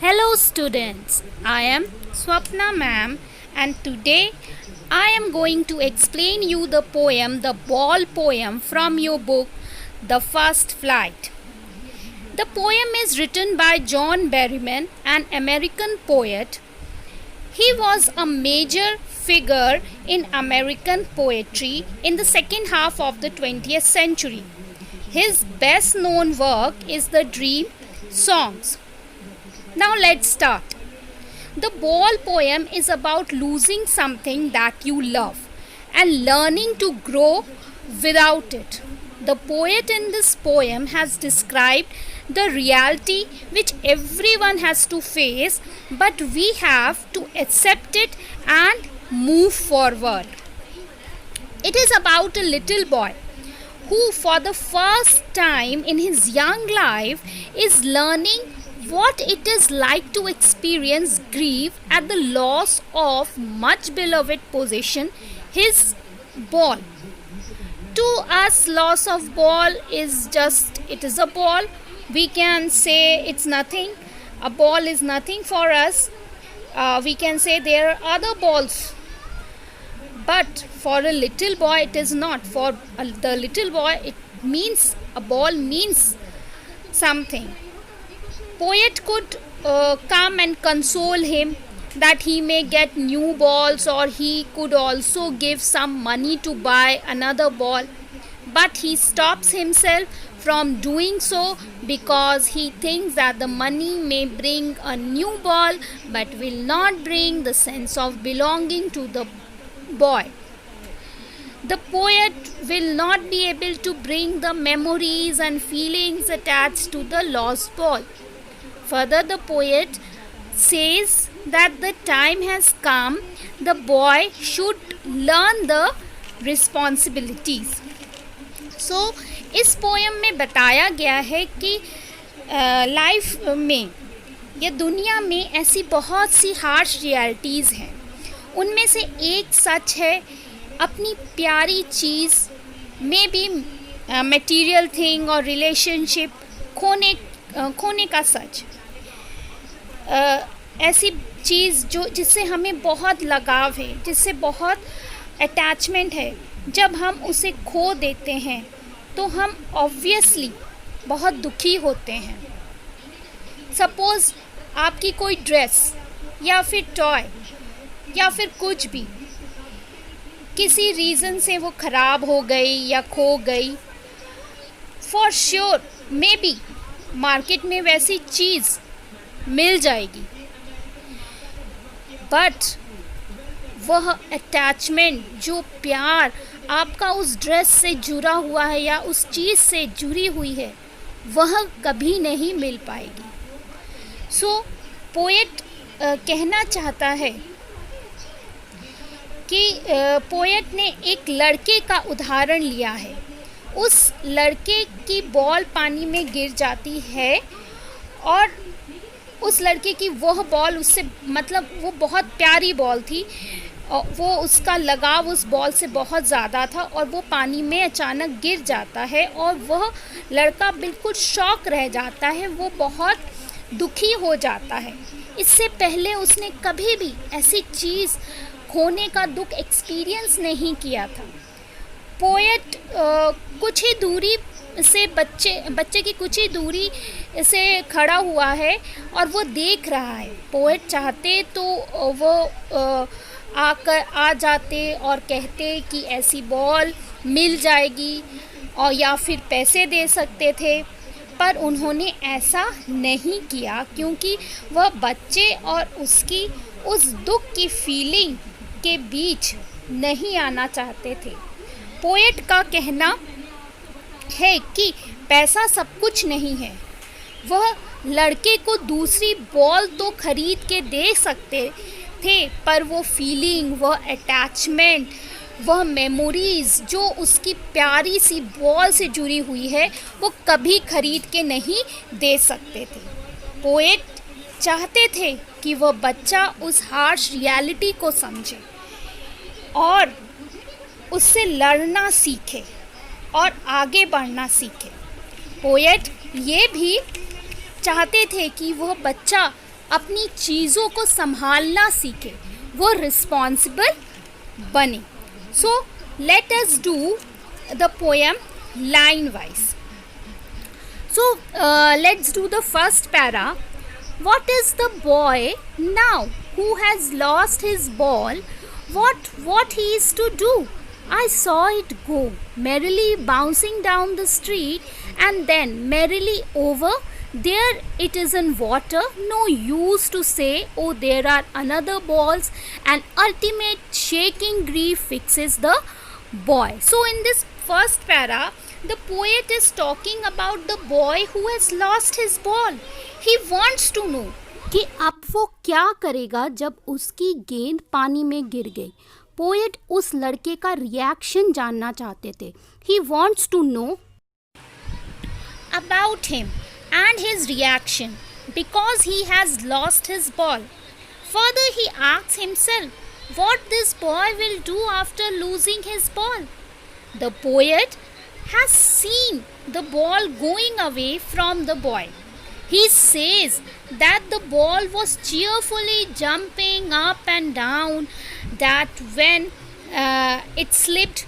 Hello students, I am Swapna ma'am and today I am going to explain you the poem The Ball Poem from your book The First Flight. The poem is written by John Berryman, an American poet. He was a major figure in American poetry in the second half of the 20th century. His best known work is the Dream Songs. Now let's start. The Ball poem is about losing something that you love and learning to grow without it. The poet in this poem has described the reality which everyone has to face, but we have to accept it and move forward. It is about a little boy who, for the first time in his young life, is learning what it is like to experience grief at the loss of much beloved possession, his ball. To us, loss of ball is just, it is a ball. We can say it's nothing. A ball is nothing for us. We can say there are other balls, but for a little boy it is not. For the little boy it means, a ball means something. Poet could come and console him that he may get new balls, or he could also give some money to buy another ball, but he stops himself from doing so because he thinks that the money may bring a new ball but will not bring the sense of belonging to the boy. The poet will not be able to bring the memories and feelings attached to the lost ball. Further, the poet says that the time has come, the boy should learn the responsibilities. So, इस poem में बताया गया है कि life में या दुनिया में ऐसी बहुत सी हार्श रियलिटीज़ हैं. उनमें से एक सच है, अपनी प्यारी चीज़ में भी मटेरियल थिंग और रिलेशनशिप खोने का सच. ऐसी चीज़ जिससे हमें बहुत लगाव है, जिससे बहुत अटैचमेंट है, जब हम उसे खो देते हैं तो हम ऑब्वियसली बहुत दुखी होते हैं. सपोज़ आपकी कोई ड्रेस या फिर टॉय या फिर कुछ भी किसी रीज़न से वो ख़राब हो गई या खो गई, for sure may be market में वैसी चीज़ मिल जाएगी, बट वह अटैचमेंट, जो प्यार आपका उस ड्रेस से जुड़ा हुआ है या उस चीज़ से जुड़ी हुई है, वह कभी नहीं मिल पाएगी. सो पोएट कहना चाहता है कि पोएट ने एक लड़के का उदाहरण लिया है. उस लड़के की बॉल पानी में गिर जाती है और उस लड़के की वह बॉल उससे, मतलब वो बहुत प्यारी बॉल थी, वो उसका लगाव उस बॉल से बहुत ज़्यादा था और वो पानी में अचानक गिर जाता है और वह लड़का बिल्कुल शॉक रह जाता है, वो बहुत दुखी हो जाता है. इससे पहले उसने कभी भी ऐसी चीज़ खोने का दुख एक्सपीरियंस नहीं किया था. पोएट कुछ ही दूरी से बच्चे की कुछ ही दूरी से खड़ा हुआ है और वो देख रहा है. पोएट चाहते तो वो आ जाते और कहते कि ऐसी बॉल मिल जाएगी और या फिर पैसे दे सकते थे, पर उन्होंने ऐसा नहीं किया क्योंकि वह बच्चे और उसकी उस दुख की फीलिंग के बीच नहीं आना चाहते थे. पोएट का कहना है कि पैसा सब कुछ नहीं है. वह लड़के को दूसरी बॉल तो खरीद के दे सकते थे, पर वो फीलिंग, वह अटैचमेंट, वह मेमोरीज़ जो उसकी प्यारी सी बॉल से जुड़ी हुई है, वो कभी खरीद के नहीं दे सकते थे. पोएट चाहते थे कि वह बच्चा उस हार्श रियलिटी को समझे और उससे लड़ना सीखे और आगे बढ़ना सीखे. पोएट ये भी चाहते थे कि वह बच्चा अपनी चीज़ों को संभालना सीखे, वो रिस्पॉन्सिबल बने. So let us do the poem line wise. So let's do the first para. What is the boy now who has lost his ball? What he is to do? I saw it go merrily bouncing down the street and then merrily over. There it is in water. No use to say, oh, there are another balls. And ultimate shaking grief fixes the boy. So in this first para, the poet is talking about the boy who has lost his ball. He wants to know कि अब वो क्या करेगा जब उसकी गेंद पानी में गिर गई. पोएट उस लड़के का रिएक्शन जानना चाहते थे. He wants to know about him and his reaction because he has lost his ball. Further, he asks himself what this boy will do after losing his ball. The poet has seen the ball going away from the boy. He says that the ball was cheerfully jumping up and down, that when it slipped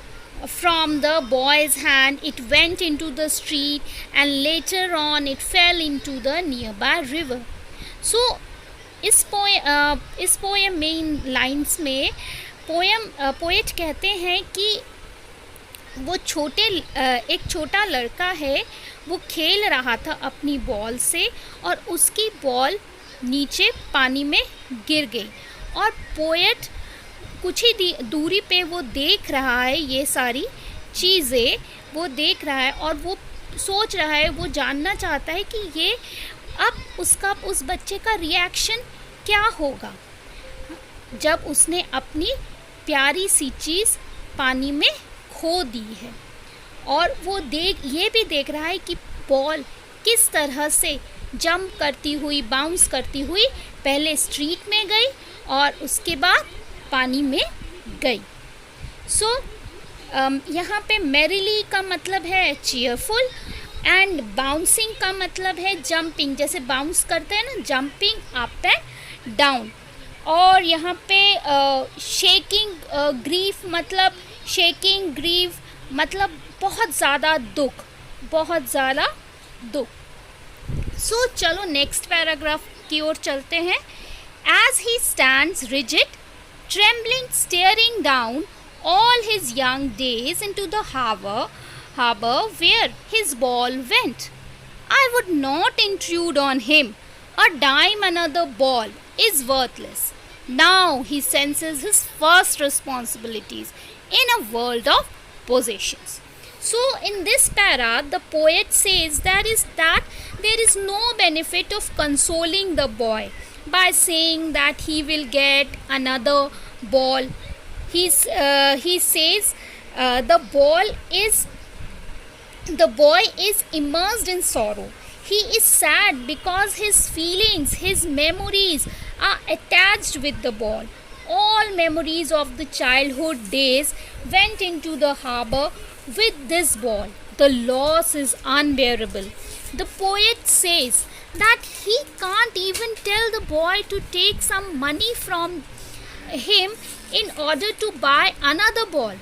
from the boy's hand, it went into the street and later on it fell into the nearby river. So इस poem में इन lines में poet कहते हैं कि वो एक छोटा लड़का है, वो खेल रहा था अपनी बॉल से और उसकी बॉल नीचे पानी में गिर गई. और पोएट कुछ ही दूरी पे वो देख रहा है, ये सारी चीज़ें वो देख रहा है और वो सोच रहा है, वो जानना चाहता है कि ये अब उस बच्चे का रिएक्शन क्या होगा जब उसने अपनी प्यारी सी चीज़ पानी में खो दी है. और वो ये भी देख रहा है कि बॉल किस तरह से जंप करती हुई, बाउंस करती हुई पहले स्ट्रीट में गई और उसके बाद पानी में गई. सो यहाँ पे मैरिली का मतलब है चीयरफुल एंड बाउंसिंग का मतलब है जंपिंग, जैसे बाउंस करते हैं ना, जंपिंग अप एंड डाउन. और यहाँ पे शेकिंग ग्रीफ मतलब बहुत ज़्यादा दुख. सो चलो नेक्स्ट पैराग्राफ की ओर चलते हैं. As he stands rigid, trembling, staring down all his young days into the harbor where his ball went, I would not intrude on him. A dime another ball is worthless. Now he senses his first responsibilities in a world of possessions. So in this para, the poet says that there is no benefit of consoling the boy by saying that he will get another ball. He says the boy is immersed in sorrow. He is sad because his feelings, his memories are attached with the ball. All memories of the childhood days went into the harbor with this ball. The loss is unbearable. The poet says that he can't even tell the boy to take some money from him in order to buy another ball.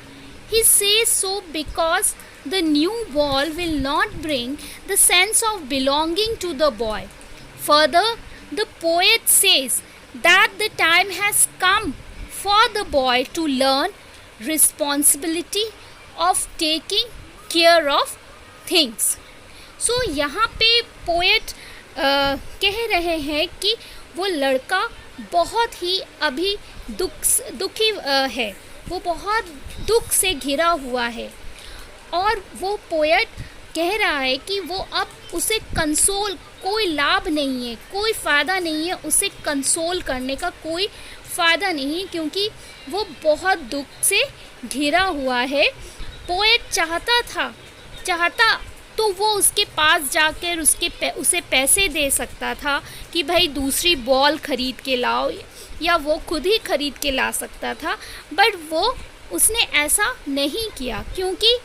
He says so because the new ball will not bring the sense of belonging to the boy. Further, the poet says that the time has come for the boy to learn responsibility of taking care of things. So यहाँ पे poet कह रहे हैं कि वो लड़का बहुत ही अभी दुखी है, वो बहुत दुख से घिरा हुआ है और वो पोएट कह रहा है कि वो अब उसे कंसोल कोई लाभ नहीं है, कोई फ़ायदा नहीं है, उसे कंसोल करने का कोई फ़ायदा नहीं है क्योंकि वो बहुत दुख से घिरा हुआ है. पोएट चाहता तो वो उसके पास जाकर उसे पैसे दे सकता था कि भाई दूसरी बॉल ख़रीद के लाओ, या वो खुद ही ख़रीद के ला सकता था, बट उसने ऐसा नहीं किया क्योंकि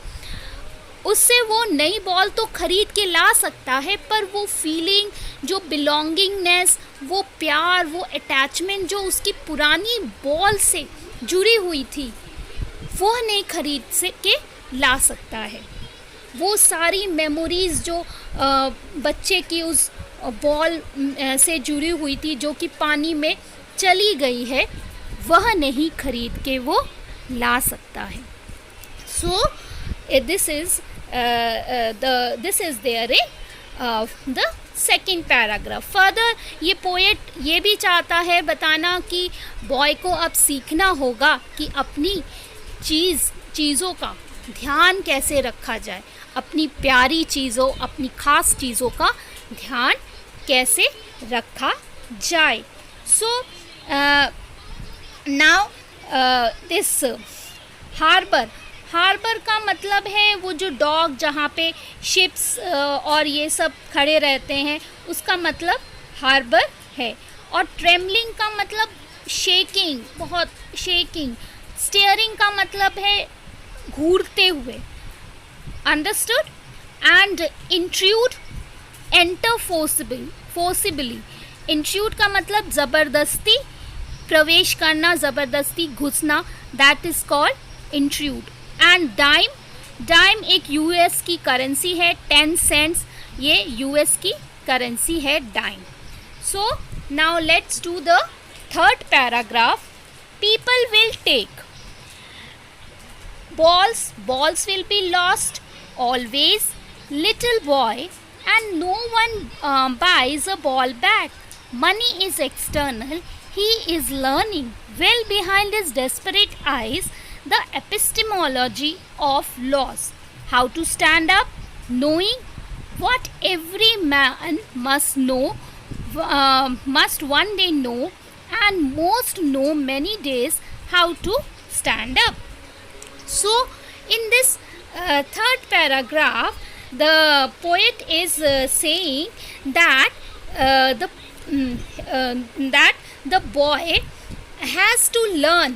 उससे वो नई बॉल तो खरीद के ला सकता है, पर वो फीलिंग, जो बिलोंगिंगनेस, वो प्यार, वो अटैचमेंट जो उसकी पुरानी बॉल से जुड़ी हुई थी, वो नहीं खरीद के ला सकता है। वो सारी मेमोरीज़ जो बच्चे की उस बॉल से जुड़ी हुई थी, जो कि पानी में चली गई है, वह नहीं खरीद के वो ला सकता है। So this is there the second paragraph. Further ये पोएट ये भी चाहता है बताना कि बॉय को अब सीखना होगा कि अपनी चीज़ों का ध्यान कैसे रखा जाए, अपनी प्यारी चीज़ों, अपनी ख़ास चीज़ों का ध्यान कैसे रखा जाए। सो नाउ दिस हार्बर का मतलब है वो जो डॉक जहाँ पे शिप्स और ये सब खड़े रहते हैं, उसका मतलब हार्बर है। और ट्रेमलिंग का मतलब शेकिंग, बहुत शेकिंग। स्टीयरिंग का मतलब है घूरते हुए, understood. And intrude, enter forcibly. Intrude का मतलब ज़बरदस्ती प्रवेश करना, ज़बरदस्ती घुसना, that is called intrude. And dime एक यूएस की करेंसी है, 10 सेंट्स ये यूएस की करेंसी है dime. So now let's do the third paragraph. People will take balls will be lost always, little boy, and no one buys a ball back. Money is external, he is learning well behind his desperate eyes the epistemology of loss, how to stand up, knowing what every man must know, must one day know, and most know many days how to stand up. So in this third paragraph, the poet is saying that the boy has to learn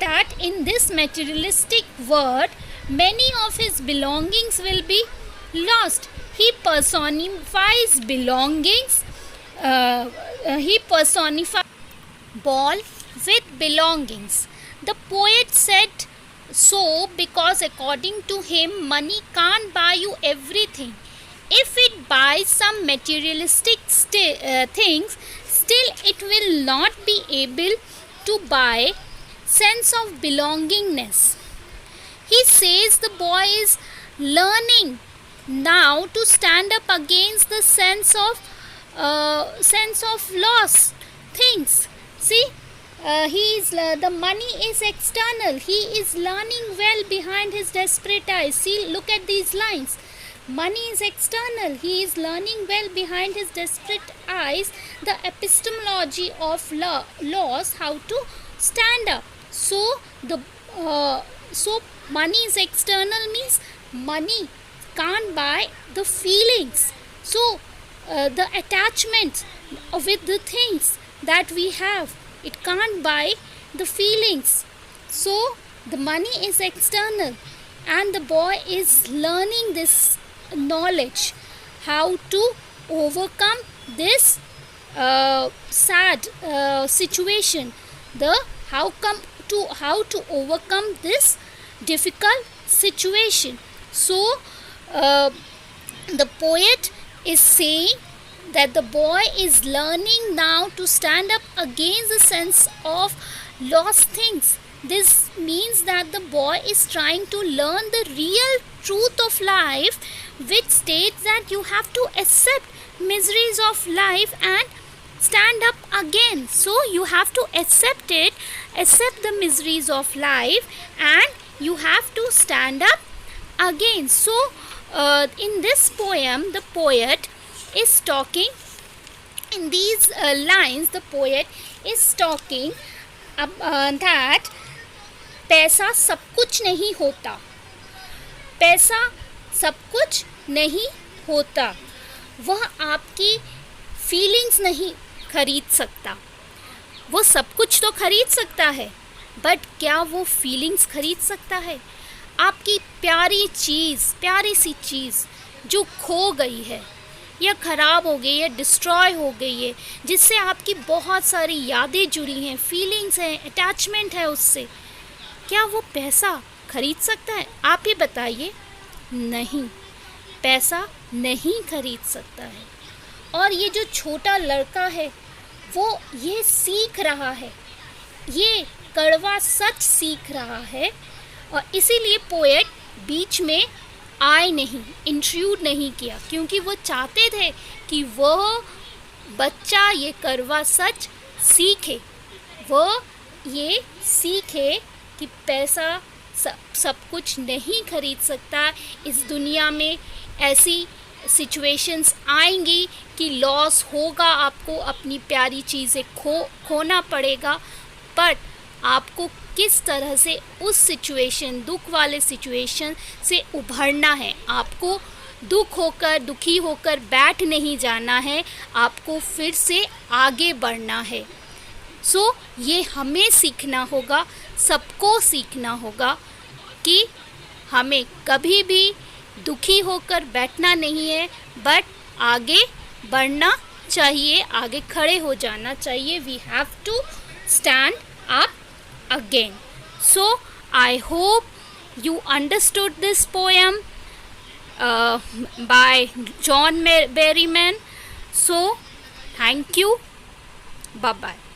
that in this materialistic world many of his belongings will be lost. He personifies belongings, he personifies ball with belongings. The poet said so because according to him money can't buy you everything. If it buys some materialistic things, still it will not be able to buy sense of belongingness. He says the boy is learning now to stand up against the sense of lost things. See, the money is external. He is learning well behind his desperate eyes. See, look at these lines. Money is external. He is learning well behind his desperate eyes the epistemology of laws, how to stand up. So money is external means money can't buy the feelings. So the attachments with the things that we have, it can't buy the feelings. So the money is external, and the boy is learning this knowledge, how to overcome this sad situation, how to overcome this difficult situation. So the poet is saying that the boy is learning now to stand up against the sense of lost things. This means that the boy is trying to learn the real truth of life, which states that you have to accept miseries of life and stand up again. So you have to accept it, accept the miseries of life, and you have to stand up again. So in this poem, the poet is talking, in these lines the poet is talking that पैसा सब कुछ नहीं होता, पैसा सब कुछ नहीं होता, वह आपकी फीलिंग्स नहीं खरीद सकता। वो सब कुछ तो खरीद सकता है, बट क्या वो फीलिंग्स खरीद सकता है? आपकी प्यारी चीज़, प्यारी सी चीज़ जो खो गई है या ख़राब हो गई है, डिस्ट्रॉय हो गई है, जिससे आपकी बहुत सारी यादें जुड़ी हैं, फीलिंग्स हैं, अटैचमेंट है उससे, क्या वो पैसा खरीद सकता है? आप ही बताइए। नहीं, पैसा नहीं खरीद सकता है। और ये जो छोटा लड़का है वो ये सीख रहा है, ये कड़वा सच सीख रहा है, और इसीलिए पोएट बीच में आए नहीं, इंट्रूड नहीं किया, क्योंकि वो चाहते थे कि वह बच्चा ये कड़वा सच सीखे, वह ये सीखे कि पैसा सब कुछ नहीं खरीद सकता। इस दुनिया में ऐसी सिचुएशंस आएंगी कि लॉस होगा, आपको अपनी प्यारी चीज़ें खोना पड़ेगा, बट आपको किस तरह से उस सिचुएशन, दुख वाले सिचुएशन से उभरना है। आपको दुखी होकर बैठ नहीं जाना है, आपको फिर से आगे बढ़ना है। सो ये हमें सीखना होगा, सबको सीखना होगा कि हमें कभी भी दुखी होकर बैठना नहीं है, बट आगे बढ़ना चाहिए, आगे खड़े हो जाना चाहिए। We have to stand up again. So I hope you understood this poem by John Berryman. So thank you. Bye bye.